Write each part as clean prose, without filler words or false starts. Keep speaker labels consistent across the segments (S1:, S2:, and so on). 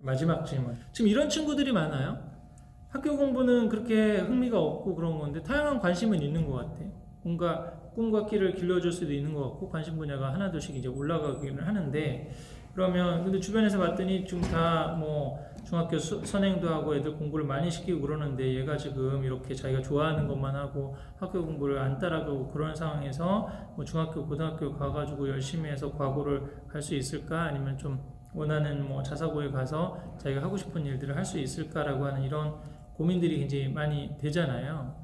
S1: 마지막 질문. 지금 이런 친구들이 많아요. 학교 공부는 그렇게 흥미가 없고 그런 건데 다양한 관심은 있는 것 같아. 뭔가 꿈과 끼를 길러줄 수도 있는 것 같고 관심 분야가 하나둘씩 이제 올라가기는 하는데, 그러면 근데 주변에서 봤더니 지금 다 뭐 중학교 선행도 하고 애들 공부를 많이 시키고 그러는데 얘가 지금 이렇게 자기가 좋아하는 것만 하고 학교 공부를 안 따라가고 그런 상황에서 뭐 중학교 고등학교 가가지고 열심히 해서 과고를 갈 수 있을까, 아니면 좀 원하는 뭐 자사고에 가서 자기가 하고 싶은 일들을 할 수 있을까라고 하는 이런 고민들이 굉장히 많이 되잖아요.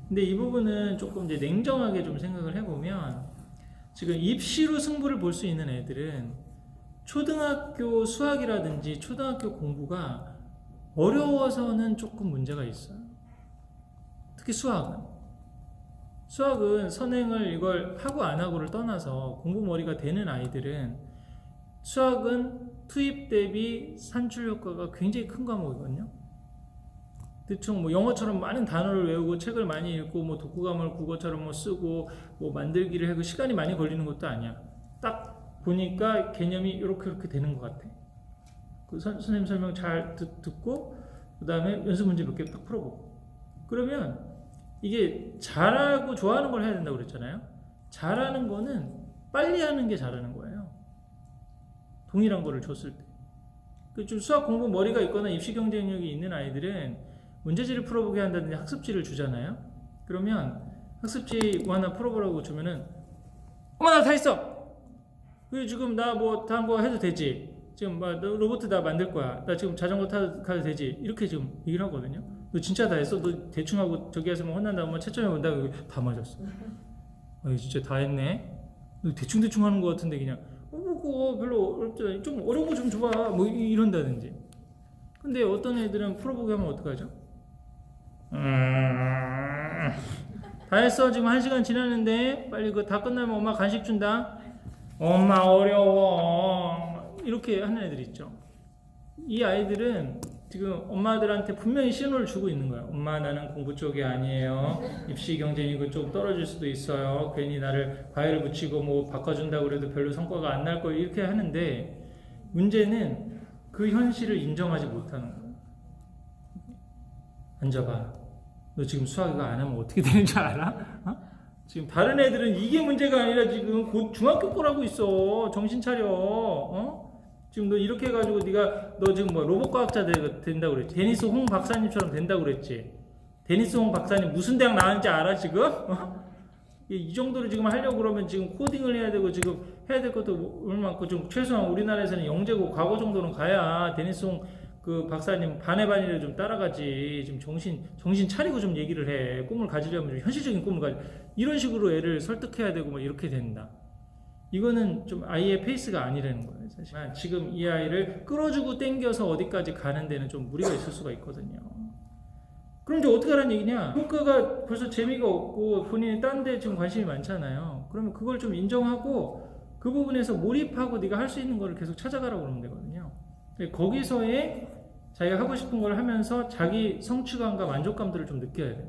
S1: 근데 이 부분은 조금 이제 냉정하게 좀 생각을 해보면, 지금 입시로 승부를 볼 수 있는 애들은 초등학교 수학이라든지 초등학교 공부가 어려워서는 조금 문제가 있어요. 특히 수학은 선행을 이걸 하고 안 하고를 떠나서 공부머리가 되는 아이들은 수학은 투입 대비 산출 효과가 굉장히 큰 과목이거든요. 대충 뭐 영어처럼 많은 단어를 외우고 책을 많이 읽고 뭐 독후감을 국어처럼 뭐 쓰고 뭐 만들기를 하고 시간이 많이 걸리는 것도 아니야. 딱 보니까 개념이 이렇게 되는 것 같아. 그 선생님 설명 잘 듣고 그 다음에 연습 문제 몇 개 딱 풀어보고, 그러면 이게 잘하고 좋아하는 걸 해야 된다고 그랬잖아요. 잘하는 거는 빨리 하는 게 잘하는 거예요. 동일한 거를 줬을 때. 좀 수학 공부 머리가 있거나 입시 경쟁력이 있는 아이들은 문제지를 풀어보게 한다든지 학습지를 주잖아요. 그러면 학습지 뭐 하나 풀어보라고 주면은 엄마 나 다 했어! 지금 나 뭐 다른 거 해도 되지? 지금 뭐 로봇 다 만들 거야. 나 지금 자전거 타도 되지? 이렇게 지금 얘기를 하거든요. 너 진짜 다 했어? 너 대충 하고 저기 해서 뭐 혼난다 뭐 채점해 본다. 다 맞았어. 진짜 다 했네. 너 대충 하는 거 같은데 그냥 그거 별로 어렵지, 좀 어려운 거 좀 줘봐 뭐 이런다든지. 근데 어떤 애들은 풀어보게 하면 어떡하죠? 다 했어. 지금 1시간 지났는데 빨리 그거 다 끝나면 엄마 간식 준다. 엄마 어려워. 이렇게 하는 애들이 있죠. 이 아이들은 지금 엄마들한테 분명히 신호를 주고 있는 거야. 엄마 나는 공부 쪽이 아니에요. 입시 경쟁이 그쪽 떨어질 수도 있어요. 괜히 나를 과외를 붙이고 뭐 바꿔준다고 그래도 별로 성과가 안 날 거예요. 이렇게 하는데 문제는 그 현실을 인정하지 못하는 거야. 앉아봐. 너 지금 수학 이거 안 하면 어떻게 되는 줄 알아? 지금 다른 애들은 이게 문제가 아니라 지금 곧 중학교 거라고 있어. 정신 차려. 지금 너 이렇게 해가지고 너 지금 뭐 로봇과학자 된다고 그랬지. 데니스 홍 박사님처럼 된다고 그랬지. 데니스 홍 박사님 무슨 대학 나왔는지 알아 지금? 이 정도로 지금 하려고 그러면 지금 코딩을 해야 되고 지금 해야 될 것도 얼마나 좀 최소한 우리나라에서는 영재고 과거 정도는 가야 데니스 홍 그 박사님 반의 반이라도 좀 따라가지. 지금 정신 차리고 좀 얘기를 해. 꿈을 가지려면 좀 현실적인 꿈을 가지. 이런 식으로 애를 설득해야 되고 뭐 이렇게 된다. 이거는 좀 아이의 페이스가 아니라는 거예요, 사실. 지금 이 아이를 끌어주고 당겨서 어디까지 가는 데는 좀 무리가 있을 수가 있거든요. 그럼 이제 어떻게 하라는 얘기냐? 평가가 벌써 재미가 없고 본인이 딴 데 지금 관심이 많잖아요. 그러면 그걸 좀 인정하고 그 부분에서 몰입하고 네가 할 수 있는 거를 계속 찾아가라고 그러면 되거든요. 거기서의 자기가 하고 싶은 걸 하면서 자기 성취감과 만족감들을 좀 느껴야 돼요.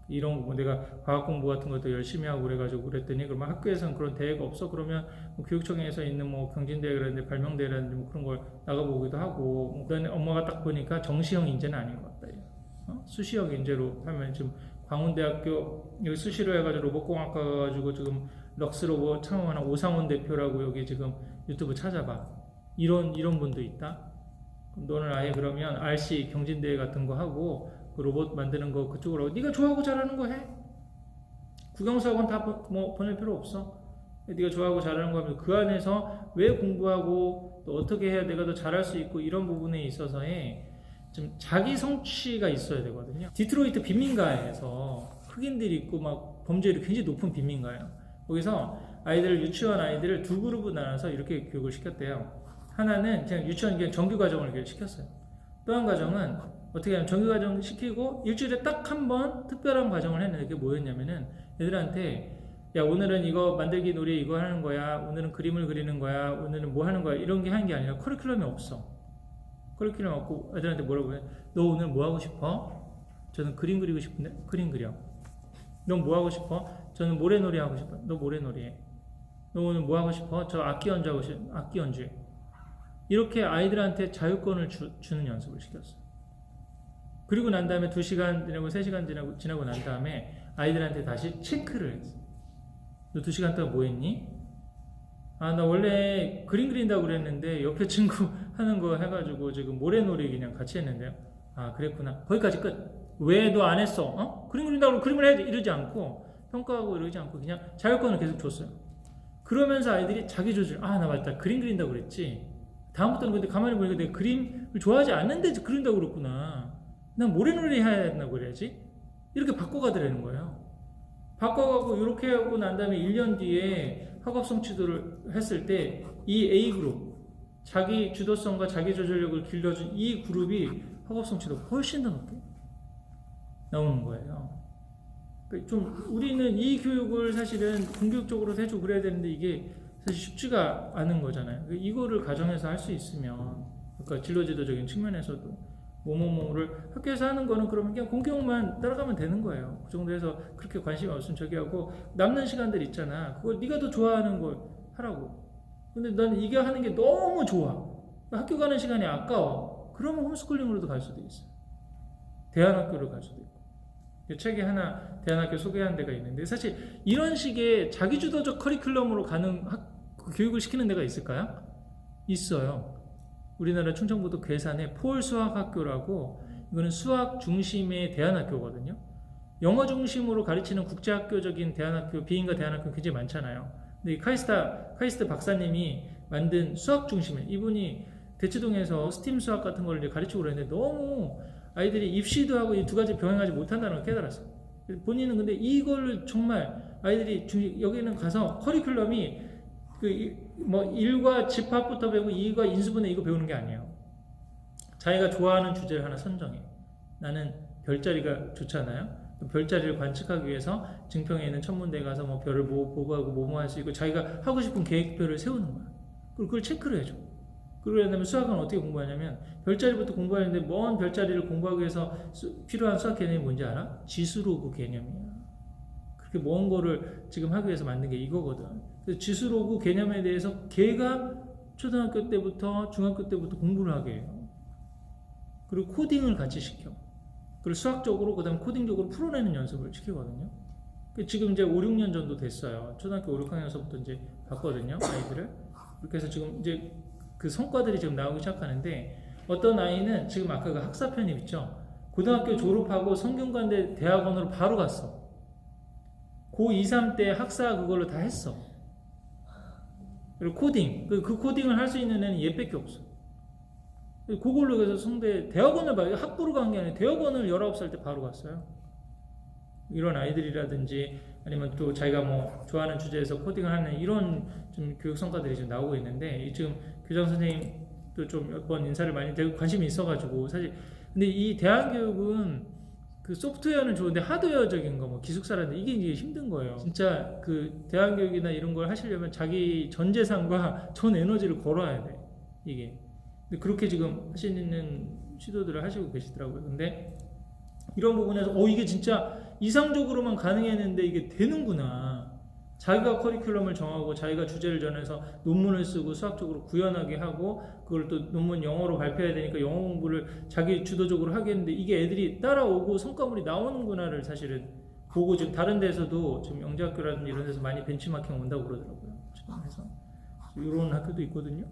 S1: 이런 거 내가 과학 공부 같은 것도 열심히 하고 그랬더니 그러면 학교에서는 그런 대회가 없어? 그러면 뭐 교육청에서 있는 뭐 경진대회라든지 발명대회라든지 뭐 그런 걸 나가보기도 하고, 뭐 그다음에 엄마가 딱 보니까 정시형 인재는 아닌 것 같다. 수시형 인재로 하면 지금 광운대학교 여기 수시로 해가지고 로봇공학과 가가지고 지금 럭스로봇 창업하는 오상훈 대표라고 여기 지금 유튜브 찾아봐. 이런 분도 있다. 너는 아예 그러면 RC 경진대회 같은 거 하고 그 로봇 만드는 거 그쪽으로 네가 좋아하고 잘하는 거 해. 국영수학원 다 뭐 보낼 필요 없어. 네가 좋아하고 잘하는 거 하면 그 안에서 왜 공부하고 또 어떻게 해야 내가 더 잘할 수 있고 이런 부분에 있어서의 좀 자기 성취가 있어야 되거든요. 디트로이트 빈민가에서 흑인들이 있고 막 범죄율이 굉장히 높은 빈민가예요. 거기서 유치원 아이들을 두 그룹으로 나눠서 이렇게 교육을 시켰대요. 하나는 그냥 유치원 그냥 정규 과정을 시켰어요. 또 한 과정은 어떻게 하면 정규 과정 시키고 일주일에 딱 한 번 특별한 과정을 했는데 그게 뭐였냐면은 애들한테 야 오늘은 이거 만들기 놀이 이거 하는 거야, 오늘은 그림을 그리는 거야, 오늘은 뭐 하는 거야, 이런 게 하는 게 아니라 커리큘럼이 없어. 커리큘럼 없고 애들한테 뭐라고 해? 너 오늘 뭐 하고 싶어? 저는 그림 그리고 싶은데 그림 그려. 넌 뭐 하고 싶어? 저는 모래놀이 하고 싶어. 너 모래놀이 해. 너 오늘 뭐 하고 싶어? 저 악기 연주하고 싶어. 악기 연주해. 이렇게 아이들한테 자유권을 주는 연습을 시켰어요. 그리고 난 다음에 2시간 지나고 3시간 지나고 난 다음에 아이들한테 다시 체크를 했어요. 너 2시간 동안 뭐 했니? 아, 나 원래 그림 그린다고 그랬는데 옆에 친구 하는 거 해가지고 지금 모래놀이 그냥 같이 했는데요. 아, 그랬구나. 거기까지 끝. 왜 너 안 했어? 그림 그린다고 그림을 해야지 이러지 않고 평가하고 이러지 않고 그냥 자율권을 계속 줬어요. 그러면서 아이들이 자기 조절. 아, 나 맞다. 그림 그린다고 그랬지. 다음부터는 근데 가만히 보니까 내가 그림을 좋아하지 않는데 그린다고 그랬구나. 난 모래놀이 해야 된다고 그래야지. 이렇게 바꿔가더라는 거예요. 바꿔가고 이렇게 하고 난 다음에 1년 뒤에 학업 성취도를 했을 때 이 A그룹, 자기 주도성과 자기 조절력을 길러준 이 그룹이 학업 성취도가 훨씬 더 높게 나오는 거예요. 좀 우리는 이 교육을 사실은 공교육적으로 해주고 그래야 되는데 이게 사실 쉽지가 않은 거잖아요. 이거를 가정에서 할 수 있으면, 그러니까 진로지도적인 측면에서도 뭐뭐뭐를 학교에서 하는 거는 그러면 그냥 공교육만 따라가면 되는 거예요. 그 정도에서 그렇게 관심이 없으면 저기 하고 남는 시간들 있잖아. 그걸 네가 더 좋아하는 걸 하라고. 근데 난 이게 하는 게 너무 좋아. 학교 가는 시간이 아까워. 그러면 홈스쿨링으로도 갈 수도 있어요. 대안학교로 갈 수도 있고. 책에 하나 대안학교 소개한 데가 있는데 사실 이런 식의 자기주도적 커리큘럼으로 가는 교육을 시키는 데가 있을까요? 있어요. 우리나라 충청북도 괴산에 폴 수학학교라고, 이거는 수학 중심의 대안학교거든요. 영어 중심으로 가르치는 국제학교적인 대안학교, 비인가 대안학교 굉장히 많잖아요. 근데 카이스트 박사님이 만든 수학 중심의, 이분이 대치동에서 스팀 수학 같은 걸 이제 가르치고 그랬는데 너무 아이들이 입시도 하고 이 두 가지 병행하지 못한다는 걸 깨달았어요. 본인은 근데 이걸 정말 아이들이 여기는 가서 커리큘럼이 뭐 1과 집합부터 배우고 2과 인수분해 이거 배우는 게 아니에요. 자기가 좋아하는 주제를 하나 선정해. 나는 별자리가 좋잖아요. 별자리를 관측하기 위해서 증평에 있는 천문대에 가서 뭐 별을 보고하고 뭐뭐 할 수 있고 자기가 하고 싶은 계획표를 세우는 거야. 그리고 그걸 체크를 해줘. 그러고 난 다음에 수학은 어떻게 공부하냐면 별자리부터 공부하는데 먼 별자리를 공부하기 위해서 필요한 수학 개념이 뭔지 알아? 지수로그 개념이야. 그렇게 먼 거를 지금 하기 위해서 만든 게 이거거든. 그래서 지수로그 개념에 대해서 걔가 초등학교 때부터 중학교 때부터 공부를 하게 해요. 그리고 코딩을 같이 시켜. 그리고 수학적으로 그다음 코딩적으로 풀어내는 연습을 시키거든요. 지금 이제 5, 6년 정도 됐어요. 초등학교 5, 6학년서부터 이제 봤거든요, 아이들을. 그렇게 해서 지금 이제 그 성과들이 지금 나오기 시작하는데, 어떤 아이는 지금 아까 그 학사 편입 있죠? 고등학교 졸업하고 성균관대 대학원으로 바로 갔어. 고2, 3 때 학사 그걸로 다 했어. 그리고 코딩, 그 코딩을 할 수 있는 애는 얘밖에 없어. 그걸로 해서 성대 대학원을 봐요. 학부로 간 게 아니라 대학원을 19살 때 바로 갔어요. 이런 아이들이라든지 아니면 또 자기가 뭐 좋아하는 주제에서 코딩을 하는 이런 좀 교육 성과들이 지금 나오고 있는데, 지금 교장 선생님도 좀 몇 번 인사를 많이 되고 관심이 있어가지고 사실. 근데 이 대안교육은 그 소프트웨어는 좋은데 하드웨어적인 거, 뭐 기숙사라든지 이게 힘든 거예요. 진짜 그 대안교육이나 이런 걸 하시려면 자기 전 재산과 전 에너지를 걸어야 돼. 이게. 근데 그렇게 지금 하시는 시도들을 하시고 계시더라고요. 근데 이런 부분에서 이게 진짜 이상적으로만 가능했는데 이게 되는구나. 자기가 커리큘럼을 정하고 자기가 주제를 정해서 논문을 쓰고 수학적으로 구현하게 하고 그걸 또 논문 영어로 발표해야 되니까 영어 공부를 자기 주도적으로 하겠는데 이게 애들이 따라오고 성과물이 나오는구나를 사실은 보고 지금 다른 데서도 지금 영재학교라든지 이런 데서 많이 벤치마킹 온다고 그러더라고요. 지금 해서 이런 학교도 있거든요.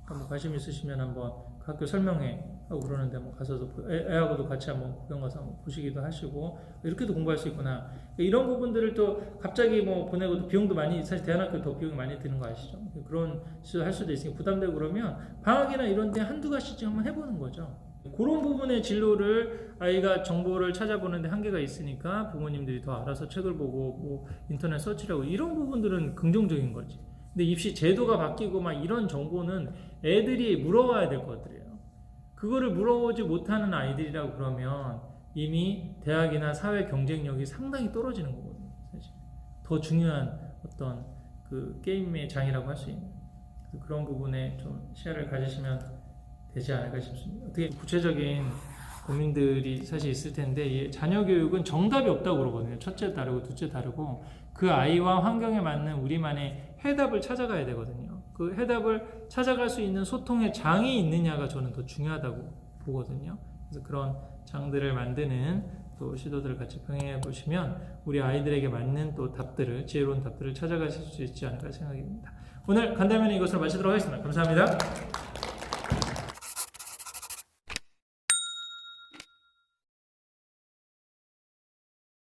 S1: 한번 관심 있으시면 한번 그 학교 설명회 하고 그러는데 한번 가서도 애하고도 같이 한번 구경 가서 한번 보시기도 하시고, 이렇게도 공부할 수 있구나. 이런 부분들을 또 갑자기 뭐 보내고도 비용도 많이, 사실 대안학교 더 비용이 많이 드는 거 아시죠? 그런 시도 할 수도 있으니까 부담되고 그러면 방학이나 이런 데 한두 가지씩 한번 해보는 거죠. 그런 부분의 진로를 아이가 정보를 찾아보는데 한계가 있으니까 부모님들이 더 알아서 책을 보고 뭐 인터넷 서치를 하고 이런 부분들은 긍정적인 거지. 근데 입시 제도가 바뀌고 막 이런 정보는 애들이 물어와야 될 것들이에요. 그거를 물어보지 못하는 아이들이라고 그러면 이미 대학이나 사회 경쟁력이 상당히 떨어지는 거거든요. 사실 더 중요한 어떤 그 게임의 장이라고 할 수 있는 그런 부분에 좀 시야를 가지시면 되지 않을까 싶습니다. 어떻게 구체적인 고민들이 사실 있을 텐데, 자녀 교육은 정답이 없다고 그러거든요. 첫째 다르고 둘째 다르고 그 아이와 환경에 맞는 우리만의 해답을 찾아가야 되거든요. 그 해답을 찾아갈 수 있는 소통의 장이 있느냐가 저는 더 중요하다고 보거든요. 그래서 그런 장들을 만드는 또 시도들을 같이 병행해 보시면 우리 아이들에게 맞는 또 답들을, 지혜로운 답들을 찾아가실 수 있지 않을까 생각이 듭니다. 오늘 간담회는 이것으로 마치도록 하겠습니다. 감사합니다.